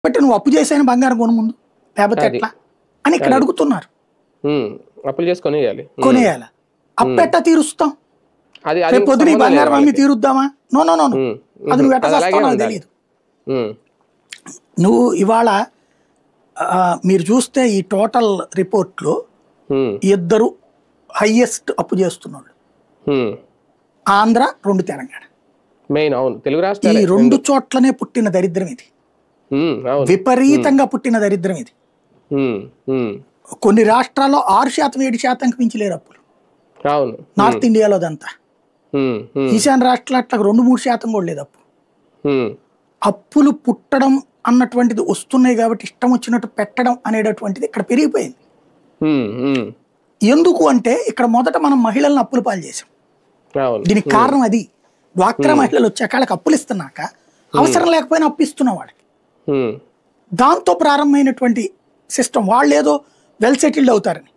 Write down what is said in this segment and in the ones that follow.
But నువ్వు అప్పు చేసాను బంగారం కొను ముందు లేకపోతే అది ఎట్లా అని ఇక్కడ అది అడుగుతున్నారు. అప్పులు చేసి కొనేయాలి. కొనేయాల అప్పు ఎట్టా తీరుస్తాం? అది అది రేపు పొద్దున ఈ సంబంధం లేదు బంగారం అమ్మి వాళ్ళకి. తీరుద్దామా? No no no no. అది నువ్వు ఎట్లా అది అలాగే చేస్తావు నాకు ఉండాలి. తెలియదు. ఉమ్, నువ్వు ఇవాళ మీరు చూస్తే ఈ టోటల్ రిపోర్ట్లో ఉమ్, ఇద్దరు హైయెస్ట్ అప్పు చేస్తున్నాడు, ఉమ్. ఆంధ్ర, 2 తెలంగాణ. మెయిన్ అవును తెలుగు ఈ రాష్ట్రాలే 2 చోట్లనే పుట్టిన దరిద్రం ఇది, అవును. విపరీతంగా పుట్టిన దరిద్రం ఇది. ఉమ్, ఉమ్, కొన్ని రాష్ట్రాల్లో 6% 7%కి మించలేరు అప్పులు. అవును. నార్త్ ఇండియాలో అదంతా. ఉమ్, ఉమ్, ఈశాన్య రాష్ట్రాలు అట్లా 2-3% కూడా లేదు అప్పు. ఉమ్, అప్పులు పుట్టడం అన్నటువంటిది వస్తున్నాయి కాబట్టి ఇష్టం వచ్చినట్టు పెట్టడం అనేటటువంటిది ఇక్కడ పెరిగిపోయింది. ఉమ్, ఉమ్, ఎందుకు అంటే ఇక్కడ మొదట మనం మహిళలను అప్పుల పాలు చేసాం. అవును. దీనికి కారణం అది. డ్వాక్రా మహిళలు వచ్చాక వాళ్ళకి అప్పులు ఇస్తున్నాక అవసరం లేకపోయినా అప్పు ఇస్తున్నాం వాళ్ళకి. ఉమ్, దాంతో ప్రారంభమైనటువంటి సిస్టమ్. వాళ్ళు ఏదో వెల్ సెటిల్డ్ అవుతారని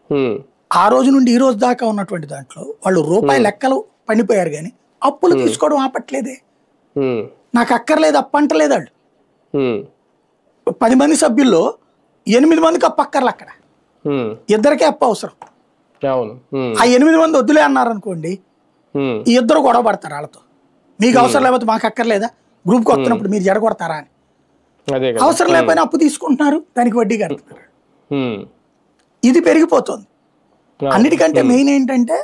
ఉమ్, ఆ రోజు నుండి ఈ రోజు దాకా ఉన్నటువంటి దాంట్లో వాళ్ళు రూపాయి లెక్కలు పండిపోయారు, కానీ అప్పులు తీసుకోవడం ఆపట్లేదే. ఉమ్, నాకు అక్కర్లేదు అప్పు అంటలేదు వాళ్ళు. ఉమ్, 10 మంది సభ్యుల్లో 8 మందికి అప్పు అక్కర్లు. అక్కడ ఉమ్, ఇద్దరికే అప్పు అవసరం. అవును. ఉమ్, ఆ 8 మంది వద్దులే అన్నారు అనుకోండి, ఉమ్, ఈ ఇద్దరు గొడవ పడతారు వాళ్ళతో. మీకు అవసరం లేకపోతే మాకు అక్కర్లేదా, గ్రూప్కి వస్తున్నప్పుడు మీరు జడగొడతారా అని. అదే కదా. అవసరం లేకపోయినా అప్పు తీసుకుంటున్నారు, దానికి వడ్డీ కడుతున్నారు. ఉమ్, ఇది పెరిగిపోతుంది. అవును. అన్నిటికంటే మెయిన్ ఏంటంటే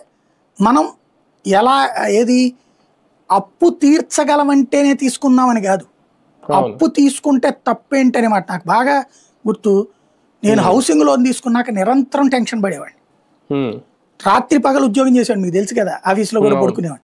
మనం ఎలా ఏది అప్పు తీర్చగలమంటేనే తీసుకుందామని కాదు, అవును. అప్పు తీసుకుంటే తప్పేంటనే మాట నాకు బాగా గుర్తు. నేను హౌసింగ్ లోన్ తీసుకున్నాక నిరంతరం టెన్షన్ పడేవాడిని. ఉమ్, రాత్రి పగలు ఉద్యోగం చేసేవాడిని, మీకు తెలుసు కదా, ఆఫీస్లో కూడా అవును. పడుకునేవాడిని.